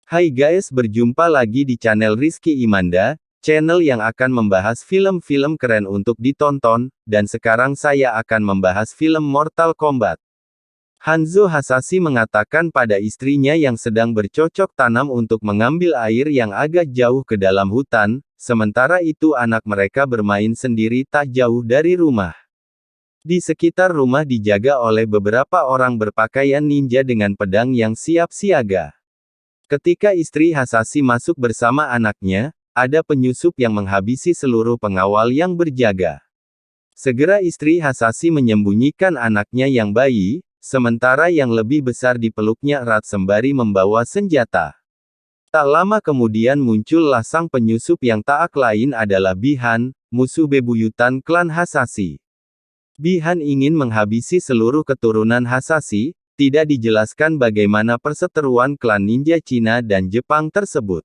Hai guys, berjumpa lagi di channel Rizky Imanda, channel yang akan membahas film-film keren untuk ditonton, dan sekarang saya akan membahas film Mortal Kombat. Hanzo Hasashi mengatakan pada istrinya yang sedang bercocok tanam untuk mengambil air yang agak jauh ke dalam hutan, sementara itu anak mereka bermain sendiri tak jauh dari rumah. Di sekitar rumah dijaga oleh beberapa orang berpakaian ninja dengan pedang yang siap siaga. Ketika istri Hasashi masuk bersama anaknya, ada penyusup yang menghabisi seluruh pengawal yang berjaga. Segera istri Hasashi menyembunyikan anaknya yang bayi, sementara yang lebih besar dipeluknya erat sembari membawa senjata. Tak lama kemudian muncullah sang penyusup yang tak lain adalah Bi-Han, musuh bebuyutan klan Hasashi. Bi-Han ingin menghabisi seluruh keturunan Hasashi. Tidak dijelaskan bagaimana perseteruan klan ninja Cina dan Jepang tersebut.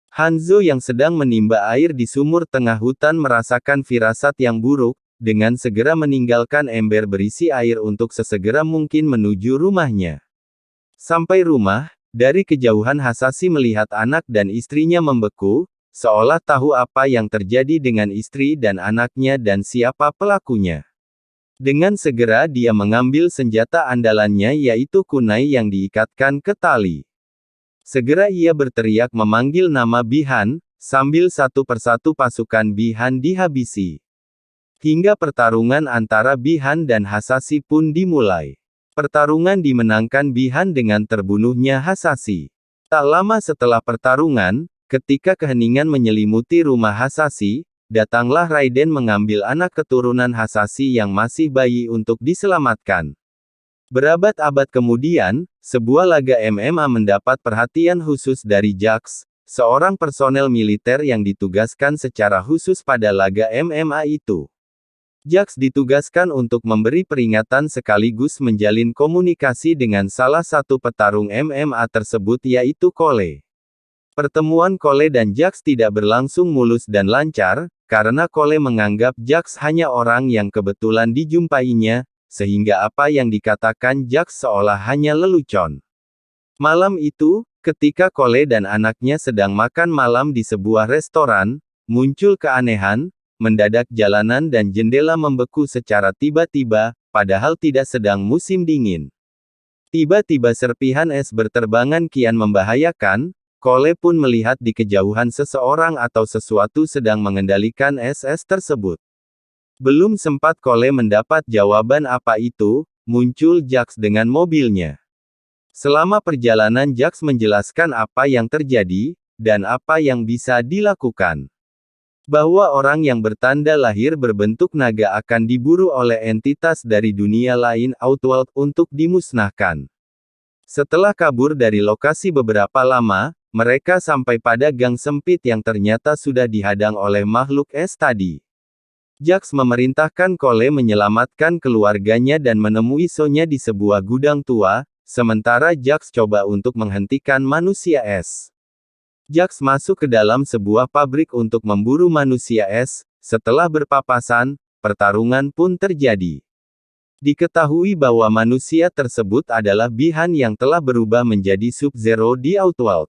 Hanzo yang sedang menimba air di sumur tengah hutan merasakan firasat yang buruk, dengan segera meninggalkan ember berisi air untuk sesegera mungkin menuju rumahnya. Sampai rumah, dari kejauhan Hasashi melihat anak dan istrinya membeku, seolah tahu apa yang terjadi dengan istri dan anaknya dan siapa pelakunya. Dengan segera dia mengambil senjata andalannya yaitu kunai yang diikatkan ke tali. Segera ia berteriak memanggil nama Bi-Han, sambil satu persatu pasukan Bi-Han dihabisi. Hingga pertarungan antara Bi-Han dan Hasashi pun dimulai. Pertarungan dimenangkan Bi-Han dengan terbunuhnya Hasashi. Tak lama setelah pertarungan, ketika keheningan menyelimuti rumah Hasashi, datanglah Raiden mengambil anak keturunan Hasashi yang masih bayi untuk diselamatkan. Berabad-abad kemudian, sebuah laga MMA mendapat perhatian khusus dari Jax, seorang personel militer yang ditugaskan secara khusus pada laga MMA itu. Jax ditugaskan untuk memberi peringatan sekaligus menjalin komunikasi dengan salah satu petarung MMA tersebut yaitu Cole. Pertemuan Cole dan Jax tidak berlangsung mulus dan lancar, karena Cole menganggap Jax hanya orang yang kebetulan dijumpainya, sehingga apa yang dikatakan Jax seolah hanya lelucon. Malam itu, ketika Cole dan anaknya sedang makan malam di sebuah restoran, muncul keanehan, mendadak jalanan dan jendela membeku secara tiba-tiba, padahal tidak sedang musim dingin. Tiba-tiba serpihan es berterbangan kian membahayakan. Cole pun melihat di kejauhan seseorang atau sesuatu sedang mengendalikan es tersebut. Belum sempat Cole mendapat jawaban apa itu, muncul Jax dengan mobilnya. Selama perjalanan Jax menjelaskan apa yang terjadi, dan apa yang bisa dilakukan. Bahwa orang yang bertanda lahir berbentuk naga akan diburu oleh entitas dari dunia lain Outworld untuk dimusnahkan. Setelah kabur dari lokasi beberapa lama, mereka sampai pada gang sempit yang ternyata sudah dihadang oleh makhluk es tadi. Jax memerintahkan Cole menyelamatkan keluarganya dan menemui Sonya di sebuah gudang tua, sementara Jax coba untuk menghentikan manusia es. Jax masuk ke dalam sebuah pabrik untuk memburu manusia es, setelah berpapasan, pertarungan pun terjadi. Diketahui bahwa manusia tersebut adalah Bi-Han yang telah berubah menjadi Sub-Zero di Outworld.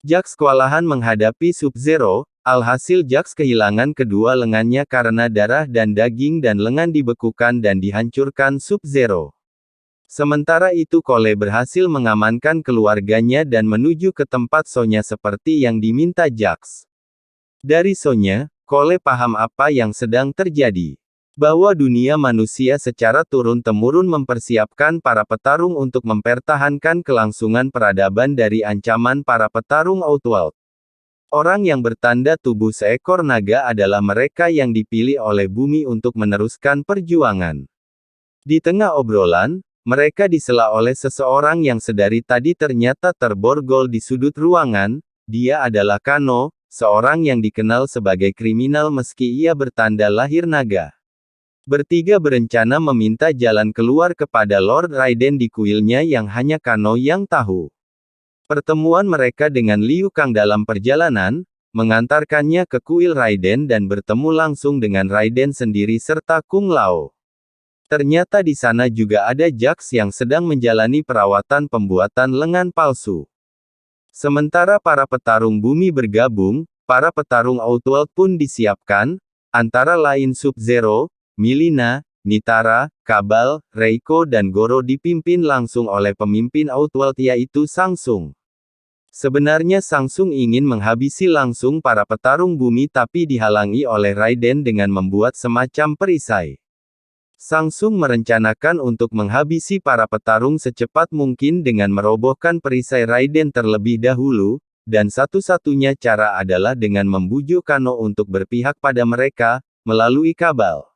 Jax kewalahan menghadapi Sub-Zero, alhasil Jax kehilangan kedua lengannya karena darah dan daging dan lengan dibekukan dan dihancurkan Sub-Zero. Sementara itu Cole berhasil mengamankan keluarganya dan menuju ke tempat Sonya seperti yang diminta Jax. Dari Sonya, Cole paham apa yang sedang terjadi. Bahwa dunia manusia secara turun-temurun mempersiapkan para petarung untuk mempertahankan kelangsungan peradaban dari ancaman para petarung Outworld. Orang yang bertanda tubuh seekor naga adalah mereka yang dipilih oleh bumi untuk meneruskan perjuangan. Di tengah obrolan, mereka disela oleh seseorang yang sedari tadi ternyata terborgol di sudut ruangan. Dia adalah Kano, seorang yang dikenal sebagai kriminal meski ia bertanda lahir naga. Bertiga berencana meminta jalan keluar kepada Lord Raiden di kuilnya yang hanya Kano yang tahu. Pertemuan mereka dengan Liu Kang dalam perjalanan, mengantarkannya ke kuil Raiden dan bertemu langsung dengan Raiden sendiri serta Kung Lao. Ternyata di sana juga ada Jax yang sedang menjalani perawatan pembuatan lengan palsu. Sementara para petarung bumi bergabung, para petarung Outworld pun disiapkan, antara lain Sub-Zero, Mileena, Nitara, Kabal, Reiko dan Goro dipimpin langsung oleh pemimpin Outworld yaitu Shang-Tsung. Sebenarnya Shang-Tsung ingin menghabisi langsung para petarung bumi tapi dihalangi oleh Raiden dengan membuat semacam perisai. Shang-Tsung merencanakan untuk menghabisi para petarung secepat mungkin dengan merobohkan perisai Raiden terlebih dahulu, dan satu-satunya cara adalah dengan membujuk Kano untuk berpihak pada mereka, melalui Kabal.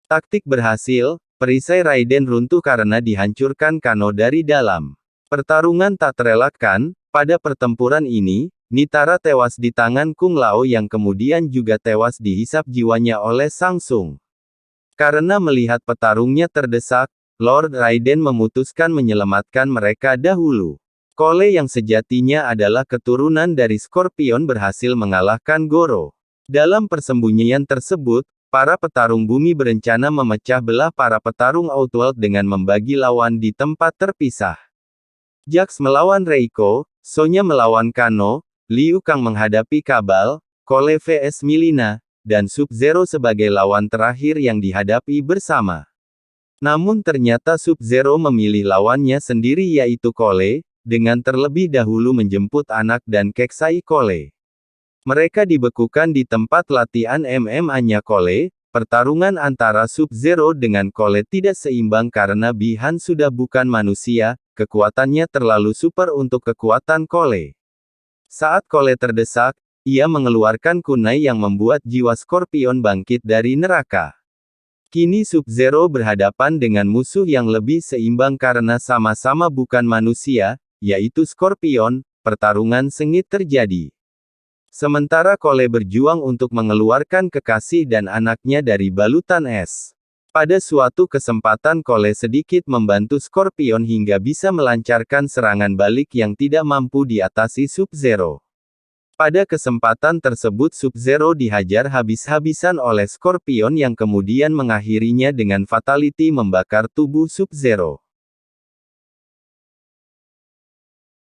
Taktik berhasil, perisai Raiden runtuh karena dihancurkan Kano dari dalam. Pertarungan tak terelakkan, pada pertempuran ini, Nitara tewas di tangan Kung Lao yang kemudian juga tewas dihisap jiwanya oleh Shang-Tsung. Karena melihat petarungnya terdesak, Lord Raiden memutuskan menyelamatkan mereka dahulu. Kole yang sejatinya adalah keturunan dari Scorpion berhasil mengalahkan Goro. Dalam persembunyian tersebut, para petarung bumi berencana memecah belah para petarung Outworld dengan membagi lawan di tempat terpisah. Jax melawan Reiko, Sonya melawan Kano, Liu Kang menghadapi Kabal, Kole vs Mileena, dan Sub-Zero sebagai lawan terakhir yang dihadapi bersama. Namun ternyata Sub-Zero memilih lawannya sendiri yaitu Kole, dengan terlebih dahulu menjemput anak dan Keksai Kole. Mereka dibekukan di tempat latihan MMA-nya Kole. Pertarungan antara Sub-Zero dengan Kole tidak seimbang karena Bi-Han sudah bukan manusia, kekuatannya terlalu super untuk kekuatan Kole. Saat Kole terdesak, ia mengeluarkan kunai yang membuat jiwa Scorpion bangkit dari neraka. Kini Sub-Zero berhadapan dengan musuh yang lebih seimbang karena sama-sama bukan manusia, yaitu Scorpion. Pertarungan sengit terjadi. Sementara Kole berjuang untuk mengeluarkan kekasih dan anaknya dari balutan es. Pada suatu kesempatan Kole sedikit membantu Scorpion hingga bisa melancarkan serangan balik yang tidak mampu diatasi Sub-Zero. Pada kesempatan tersebut Sub-Zero dihajar habis-habisan oleh Scorpion yang kemudian mengakhirinya dengan fatality membakar tubuh Sub-Zero.